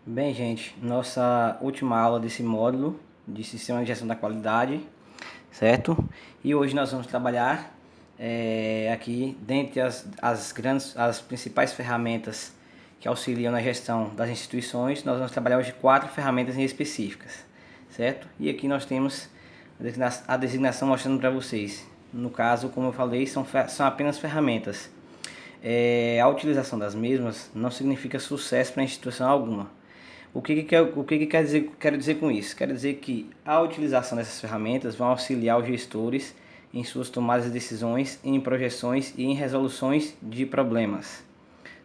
Bem, gente, nossa última aula desse módulo de Sistema de Gestão da Qualidade, certo? E hoje nós vamos trabalhar aqui, dentre as principais ferramentas que auxiliam na gestão das instituições, nós vamos trabalhar hoje 4 ferramentas em específicas, certo? E aqui nós temos a designação mostrando para vocês. No caso, como eu falei, são apenas ferramentas. A utilização das mesmas não significa sucesso para instituição alguma. O que quero dizer com isso? Quero dizer que a utilização dessas ferramentas vão auxiliar os gestores em suas tomadas de decisões, em projeções e em resoluções de problemas,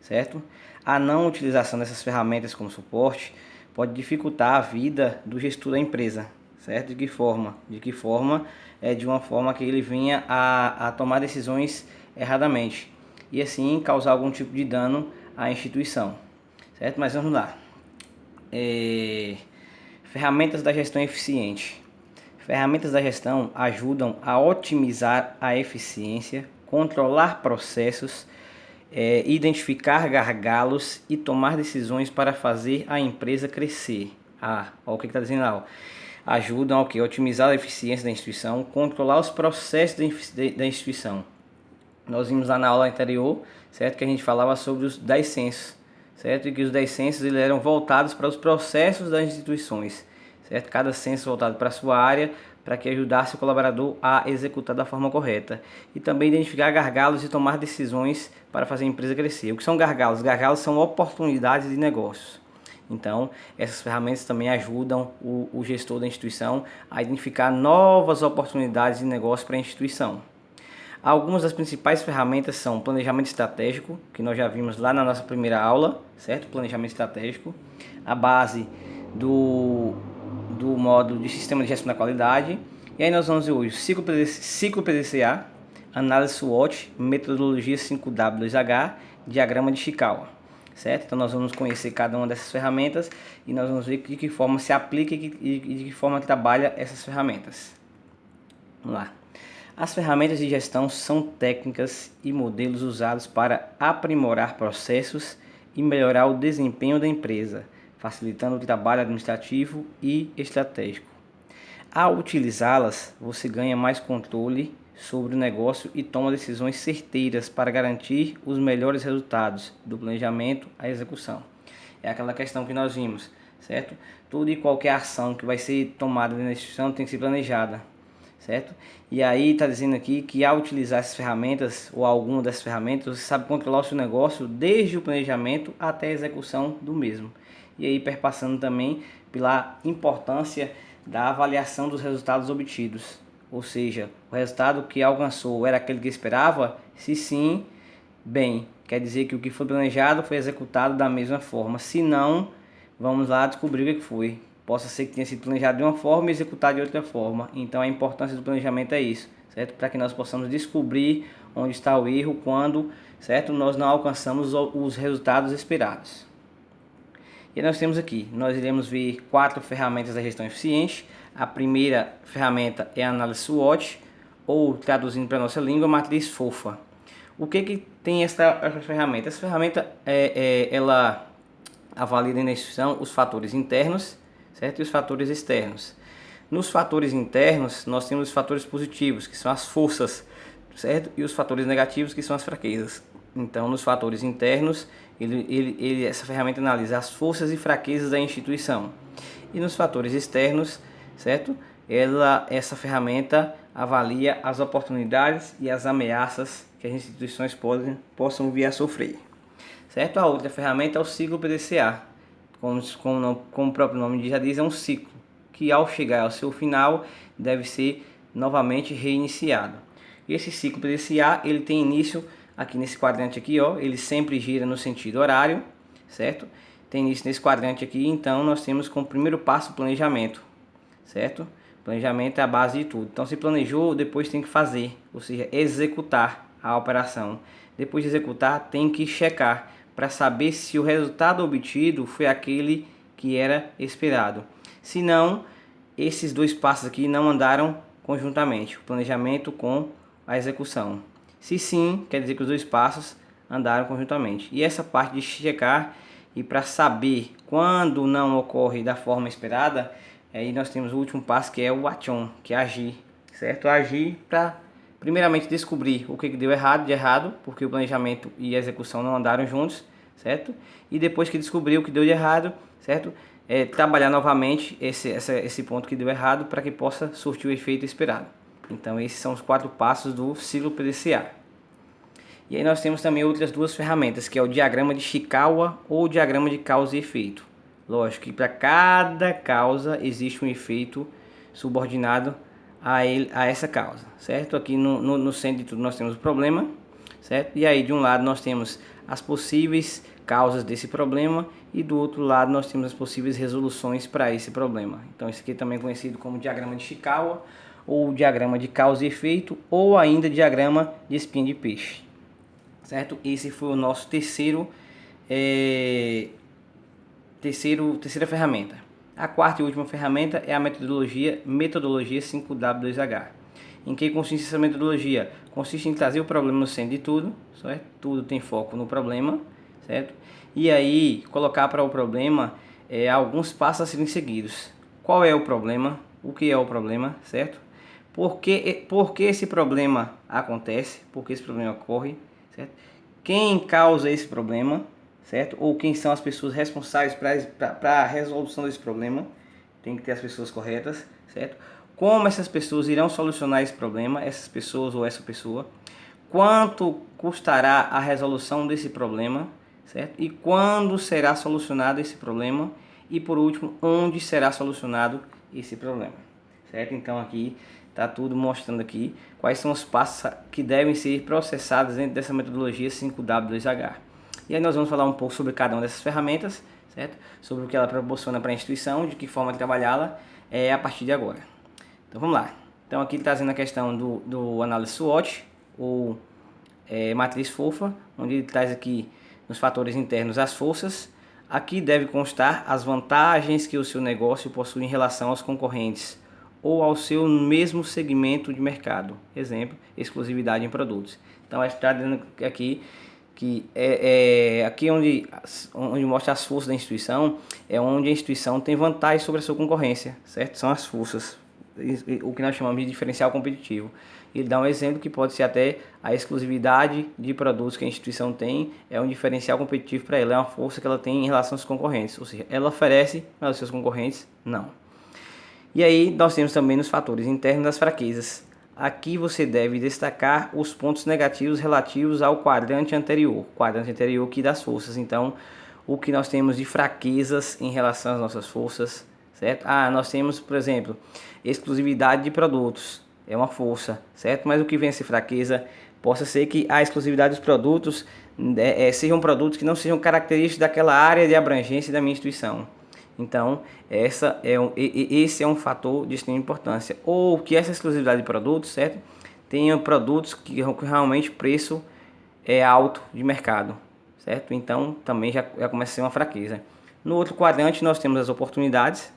certo? A não utilização dessas ferramentas como suporte pode dificultar a vida do gestor da empresa, certo? De que forma? De uma forma que ele venha a tomar decisões erradamente e assim causar algum tipo de dano à instituição, certo? Mas vamos lá. Ferramentas da gestão eficiente. Ferramentas da gestão ajudam a otimizar a eficiência, controlar processos, identificar gargalos e tomar decisões para fazer a empresa crescer. Olha o que está dizendo lá. Ajudam a otimizar a eficiência da instituição, controlar os processos da instituição. Nós vimos lá na aula anterior, certo, que a gente falava sobre os 10 censos, certo, e que os 10 censos eles eram voltados para os processos das instituições, certo, cada censo voltado para a sua área, para que ajudasse o colaborador a executar da forma correta e também identificar gargalos e tomar decisões para fazer a empresa crescer. O que são gargalos? Gargalos são oportunidades de negócios. Então, essas ferramentas também ajudam o gestor da instituição a identificar novas oportunidades de negócio para a instituição. Algumas das principais ferramentas são o planejamento estratégico, que nós já vimos lá na nossa primeira aula, certo? Planejamento estratégico, a base do módulo de Sistema de Gestão da Qualidade. E aí nós vamos ver hoje ciclo PDCA, análise SWOT, metodologia 5W2H, diagrama de Chikawa, certo? Então nós vamos conhecer cada uma dessas ferramentas e nós vamos ver de que forma se aplica e de que forma trabalha essas ferramentas. Vamos lá. As ferramentas de gestão são técnicas e modelos usados para aprimorar processos e melhorar o desempenho da empresa, facilitando o trabalho administrativo e estratégico. Ao utilizá-las, você ganha mais controle sobre o negócio e toma decisões certeiras para garantir os melhores resultados do planejamento à execução. É aquela questão que nós vimos, certo? Toda e qualquer ação que vai ser tomada na instituição tem que ser planejada, certo? E aí está dizendo aqui que ao utilizar essas ferramentas ou alguma dessas ferramentas, você sabe controlar o seu negócio desde o planejamento até a execução do mesmo. E aí perpassando também pela importância da avaliação dos resultados obtidos. Ou seja, o resultado que alcançou era aquele que esperava? Se sim, bem, quer dizer que o que foi planejado foi executado da mesma forma. Se não, vamos lá descobrir o que foi. Possa ser que tenha sido planejado de uma forma e executado de outra forma. Então a importância do planejamento é isso, certo? Para que nós possamos descobrir onde está o erro quando, certo, nós não alcançamos os resultados esperados. E nós temos aqui, nós iremos ver 4 ferramentas da gestão eficiente. A primeira ferramenta é a análise SWOT, ou traduzindo para a nossa língua, matriz fofa. O que tem essa ferramenta? Essa ferramenta ela avalia na instituição os fatores internos, certo? E os fatores externos. Nos fatores internos, nós temos os fatores positivos, que são as forças, certo? E os fatores negativos, que são as fraquezas. Então, nos fatores internos, essa ferramenta analisa as forças e fraquezas da instituição. E nos fatores externos, certo? Essa ferramenta avalia as oportunidades e as ameaças que as instituições possam vir a sofrer, certo? A outra ferramenta é o ciclo PDCA. Como o próprio nome já diz, é um ciclo que ao chegar ao seu final deve ser novamente reiniciado. E esse ciclo PDCA ele tem início aqui nesse quadrante aqui, ó, ele sempre gira no sentido horário, certo? Tem início nesse quadrante aqui, então nós temos como primeiro passo o planejamento, certo? Planejamento é a base de tudo. Então se planejou, depois tem que fazer, ou seja, executar a operação. Depois de executar, tem que checar para saber se o resultado obtido foi aquele que era esperado. Se não, esses dois passos aqui não andaram conjuntamente, o planejamento com a execução. Se sim, quer dizer que os dois passos andaram conjuntamente. E essa parte de checar e para saber quando não ocorre da forma esperada, aí nós temos o último passo, que é o action, que é agir, certo? Agir para primeiramente descobrir o que deu errado de errado, porque o planejamento e a execução não andaram juntos, certo? E depois que descobriu o que deu de errado, certo? Trabalhar novamente esse ponto que deu errado para que possa surtir o efeito esperado. Então esses são os 4 passos do ciclo PDCA. E aí nós temos também outras 2 ferramentas, que é o diagrama de Chikawa ou o diagrama de causa e efeito. Lógico que para cada causa existe um efeito subordinado a essa causa, certo? Aqui no centro de tudo nós temos o problema, certo? E aí de um lado nós temos as possíveis causas desse problema e do outro lado nós temos as possíveis resoluções para esse problema. Então isso aqui é também conhecido como diagrama de Chikawa, ou diagrama de causa e efeito, ou ainda diagrama de espinha de peixe, certo? Esse foi o nosso terceira ferramenta. A quarta e última ferramenta é a metodologia 5W2H. Em que consiste essa metodologia? Consiste em trazer o problema no centro de tudo, certo? Tudo tem foco no problema, certo? E aí colocar para o problema alguns passos a serem seguidos. Qual é o problema? O que é o problema, certo? Por que esse problema acontece? Por que esse problema ocorre, certo? Quem causa esse problema, certo? Ou quem são as pessoas responsáveis para a resolução desse problema? Tem que ter as pessoas corretas, certo? Como essas pessoas irão solucionar esse problema, essas pessoas ou essa pessoa? Quanto custará a resolução desse problema, certo? E quando será solucionado esse problema? E por último, onde será solucionado esse problema, certo? Então aqui está tudo mostrando aqui quais são os passos que devem ser processados dentro dessa metodologia 5W2H. E aí nós vamos falar um pouco sobre cada uma dessas ferramentas, certo? Sobre o que ela proporciona para a instituição, de que forma trabalhá-la a partir de agora. Então vamos lá. Então aqui trazendo a questão do análise SWOT, ou matriz fofa, onde ele traz aqui nos fatores internos as forças. Aqui deve constar as vantagens que o seu negócio possui em relação aos concorrentes ou ao seu mesmo segmento de mercado. Exemplo, exclusividade em produtos. Então está dizendo aqui que aqui onde mostra as forças da instituição, é onde a instituição tem vantagem sobre a sua concorrência, certo? São as forças, o que nós chamamos de diferencial competitivo. Ele dá um exemplo que pode ser até a exclusividade de produtos que a instituição tem, é um diferencial competitivo para ela, é uma força que ela tem em relação aos concorrentes, ou seja, ela oferece, mas os seus concorrentes não. E aí nós temos também nos fatores internos as fraquezas. Aqui você deve destacar os pontos negativos relativos ao quadrante anterior aqui das forças. Então, o que nós temos de fraquezas em relação às nossas forças, certo? Nós temos, por exemplo, exclusividade de produtos, é uma força, certo? Mas o que vem a ser fraqueza, possa ser que a exclusividade dos produtos sejam produtos que não sejam característicos daquela área de abrangência da minha instituição. Então, esse é um fator de extrema importância. Ou que essa exclusividade de produtos, certo? Tenha produtos que realmente o preço é alto de mercado, certo? Então, também já começa a ser uma fraqueza. No outro quadrante, nós temos as oportunidades,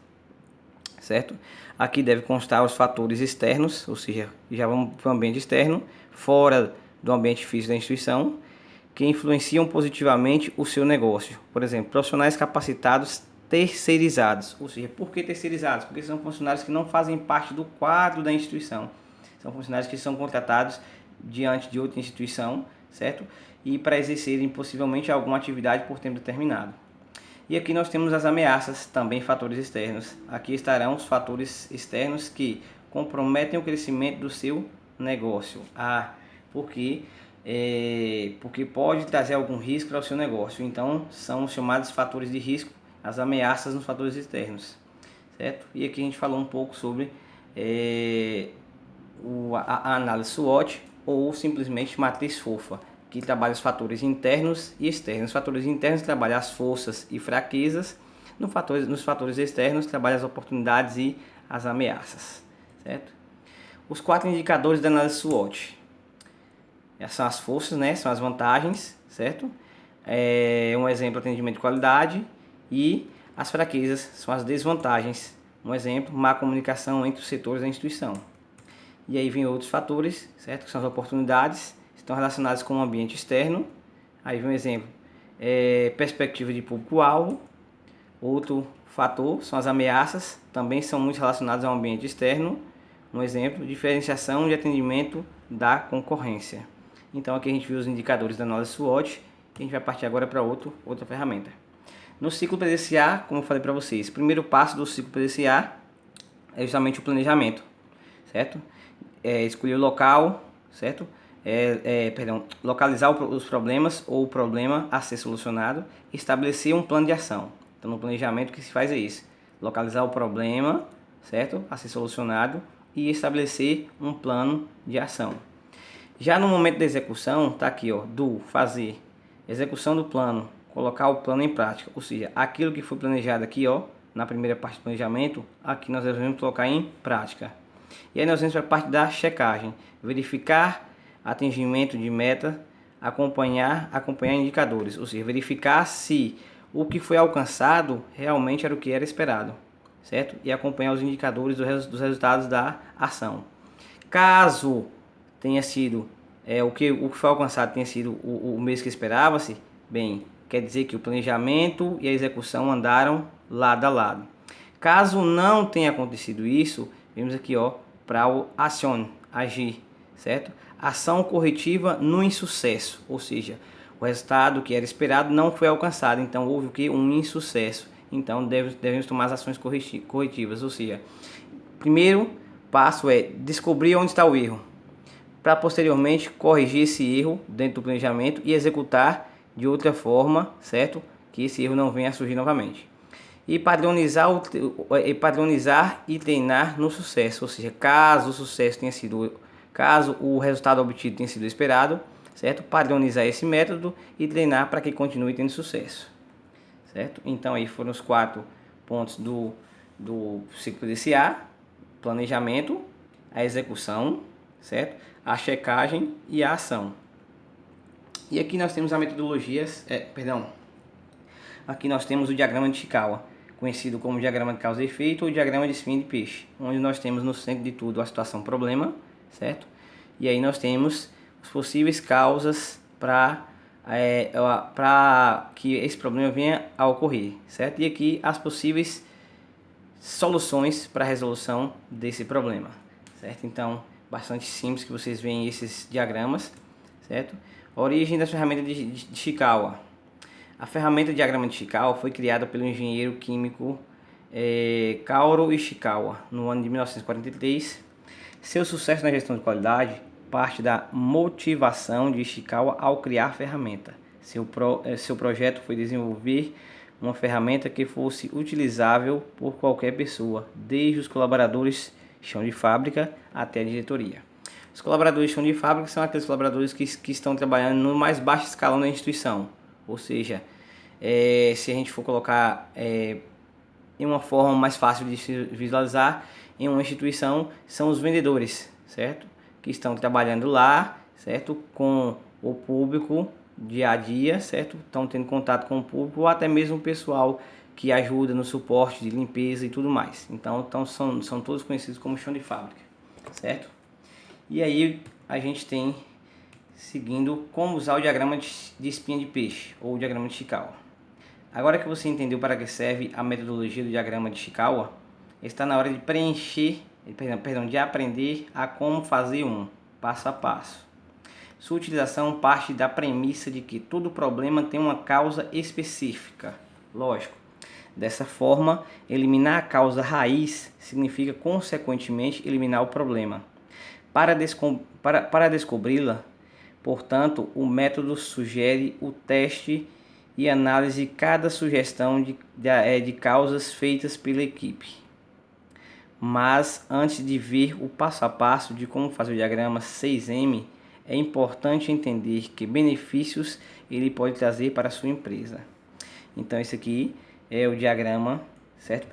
certo? Aqui deve constar os fatores externos, ou seja, já vamos para o ambiente externo, fora do ambiente físico da instituição, que influenciam positivamente o seu negócio. Por exemplo, profissionais capacitados terceirizados. Ou seja, por que terceirizados? Porque são funcionários que não fazem parte do quadro da instituição. São funcionários que são contratados diante de outra instituição, certo? E para exercerem possivelmente alguma atividade por tempo determinado. E aqui nós temos as ameaças, também fatores externos. Aqui estarão os fatores externos que comprometem o crescimento do seu negócio. Porque pode trazer algum risco para o seu negócio. Então, são chamados fatores de risco, as ameaças nos fatores externos, certo? E aqui a gente falou um pouco sobre a análise SWOT, ou simplesmente matriz fofa, que trabalha os fatores internos e externos. Os fatores internos trabalham as forças e fraquezas, nos fatores externos trabalha as oportunidades e as ameaças, certo? Os 4 indicadores da análise SWOT. Essas são as forças, né? São as vantagens, certo? Um exemplo, atendimento de qualidade. E as fraquezas são as desvantagens. Um exemplo, má comunicação entre os setores da instituição. E aí vem outros fatores, certo? Que são as oportunidades, estão relacionadas com o ambiente externo. Aí vem um exemplo, perspectiva de público-alvo. Outro fator são as ameaças, também são muito relacionadas ao ambiente externo. Um exemplo, diferenciação de atendimento da concorrência. Então aqui a gente viu os indicadores da análise SWOT, e a gente vai partir agora para outra ferramenta. No ciclo PDCA, como eu falei para vocês, o primeiro passo do ciclo PDCA é justamente o planejamento, certo? Escolher o local, certo? Localizar os problemas ou o problema a ser solucionado, estabelecer um plano de ação. Então, no planejamento, o que se faz é isso: localizar o problema, certo? A ser solucionado e estabelecer um plano de ação. Já no momento da execução, tá aqui, ó, fazer, execução do plano, colocar o plano em prática, ou seja, aquilo que foi planejado aqui, ó, na primeira parte do planejamento, aqui nós devemos colocar em prática. E aí nós vamos para a parte da checagem, verificar atingimento de meta, acompanhar indicadores, ou seja, verificar se o que foi alcançado realmente era o que era esperado, certo? E acompanhar os indicadores dos resultados da ação. Caso tenha sido o que foi alcançado tenha sido o mesmo que esperava-se, bem, quer dizer que o planejamento e a execução andaram lado a lado. Caso não tenha acontecido isso, vemos aqui, ó, para o action, agir, certo? Ação corretiva no insucesso, ou seja, o resultado que era esperado não foi alcançado, então houve o que? Um insucesso. Então devemos tomar as ações corretivas, ou seja, primeiro passo é descobrir onde está o erro, para posteriormente corrigir esse erro dentro do planejamento e executar de outra forma, certo? Que esse erro não venha a surgir novamente. E padronizar e treinar no sucesso, ou seja, caso o resultado obtido tenha sido esperado, certo? Padronizar esse método e treinar para que continue tendo sucesso, certo? Então aí foram os 4 pontos do ciclo PDCA: planejamento, a execução, certo? A checagem e a ação. E aqui nós temos a metodologia, aqui nós temos o diagrama de Chikawa, conhecido como diagrama de causa e efeito ou diagrama de espinha de peixe, onde nós temos no centro de tudo a situação problema, certo? E aí nós temos as possíveis causas para que esse problema venha a ocorrer, certo? E aqui as possíveis soluções para a resolução desse problema, certo? Então, bastante simples que vocês veem esses diagramas, certo? A origem da ferramenta de Chikawa. A ferramenta de diagrama de Chikawa foi criada pelo engenheiro químico Kaoru Ishikawa no ano de 1943. Seu sucesso na gestão de qualidade parte da motivação de Ishikawa ao criar a ferramenta. Seu projeto foi desenvolver uma ferramenta que fosse utilizável por qualquer pessoa, desde os colaboradores chão de fábrica até a diretoria. Os colaboradores chão de fábrica são aqueles colaboradores que estão trabalhando no mais baixo escalão da instituição, ou seja, se a gente for colocar em uma forma mais fácil de se visualizar, em uma instituição são os vendedores, certo? Que estão trabalhando lá, certo? Com o público dia a dia, certo? Estão tendo contato com o público ou até mesmo o pessoal que ajuda no suporte de limpeza e tudo mais. Então são todos conhecidos como chão de fábrica, certo? E aí a gente tem, seguindo, como usar o diagrama de espinha de peixe ou o diagrama de Chikawa. Agora que você entendeu para que serve a metodologia do diagrama de Chikawa, está na hora de de aprender a como fazer um passo a passo. Sua utilização parte da premissa de que todo problema tem uma causa específica. Lógico. Dessa forma, eliminar a causa raiz significa, consequentemente, eliminar o problema. Para descobri-la, portanto, o método sugere o teste e análise de cada sugestão de causas feitas pela equipe. Mas antes de ver o passo a passo de como fazer o diagrama 6M, é importante entender que benefícios ele pode trazer para a sua empresa. Então esse aqui é o diagrama, certo?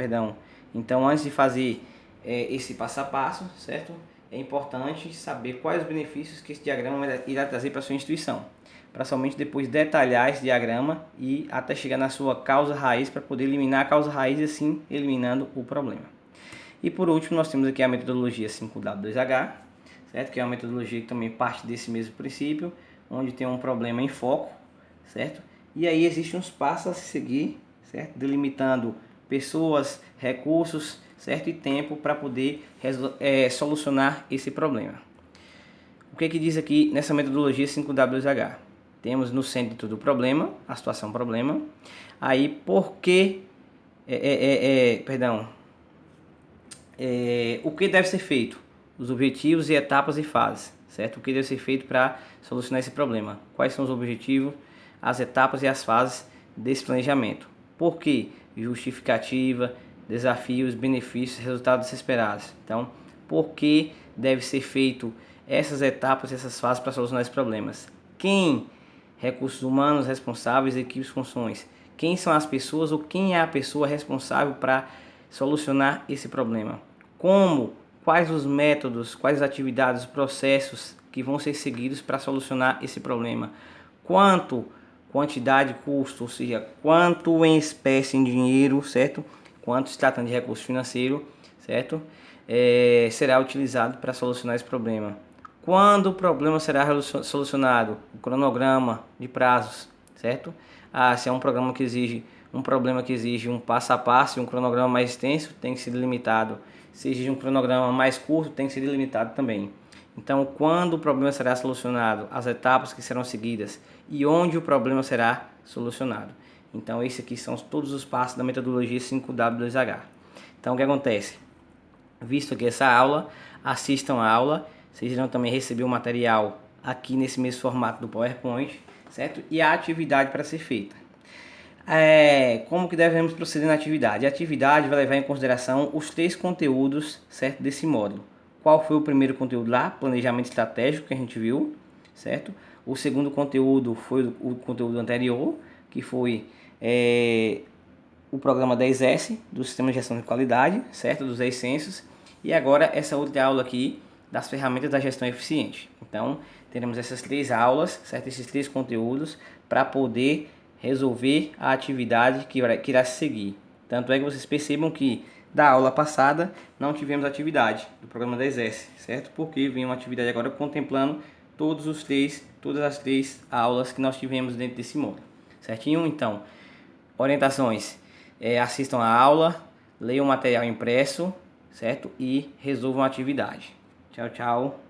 Então antes de fazer esse passo a passo, certo? É importante saber quais os benefícios que esse diagrama irá trazer para a sua instituição, para somente depois detalhar esse diagrama e até chegar na sua causa raiz, para poder eliminar a causa raiz e assim eliminando o problema. E por último nós temos aqui a metodologia 5W2H, certo? Que é uma metodologia que também parte desse mesmo princípio, onde tem um problema em foco, certo? E aí existem uns passos a se seguir, certo? Delimitando pessoas, recursos, certo? E tempo para poder solucionar esse problema. O que diz aqui nessa metodologia 5WH? Temos no centro do problema, a situação problema. Aí, por que... o que deve ser feito? Os objetivos e etapas e fases, certo? O que deve ser feito para solucionar esse problema? Quais são os objetivos, as etapas e as fases desse planejamento? Por que? Justificativa, desafios, benefícios, resultados esperados. Então, por que deve ser feito essas etapas e essas fases para solucionar esses problemas? Quem? Recursos humanos responsáveis, equipes, funções. Quem são as pessoas ou quem é a pessoa responsável para solucionar esse problema? Como? Quais os métodos, quais as atividades, processos que vão ser seguidos para solucionar esse problema? Quanto? Quantidade, custo, ou seja, quanto em espécie, em dinheiro, certo? Quanto se tratando de recurso financeiro, certo? Será utilizado para solucionar esse problema. Quando o problema será solucionado? O cronograma de prazos, certo? Se é um problema que exige um passo a passo e um cronograma mais extenso, tem que ser delimitado. Se exige um cronograma mais curto, tem que ser delimitado também. Então, quando o problema será solucionado, as etapas que serão seguidas e onde o problema será solucionado. Então, esses aqui são todos os passos da metodologia 5W2H. Então, o que acontece? Visto aqui essa aula, assistam a aula. Vocês irão também receber o material aqui nesse mesmo formato do PowerPoint, certo? E a atividade para ser feita. Como que devemos proceder na atividade? A atividade vai levar em consideração os 3 conteúdos, certo, desse módulo. Qual foi o primeiro conteúdo lá? Planejamento estratégico, que a gente viu, certo? O segundo conteúdo foi o conteúdo anterior, que foi o programa 10S, do Sistema de Gestão de Qualidade, certo? Dos 10 censos. E agora essa outra aula aqui, das ferramentas da gestão eficiente. Então, teremos essas 3 aulas, certo? Esses 3 conteúdos, para poder resolver a atividade que irá seguir. Tanto é que vocês percebam que da aula passada não tivemos atividade do programa 10S, certo? Porque vem uma atividade agora contemplando todas as 3 aulas que nós tivemos dentro desse módulo, certinho? Então, orientações: assistam a aula, leiam o material impresso, certo? E resolvam a atividade. Tchau, tchau.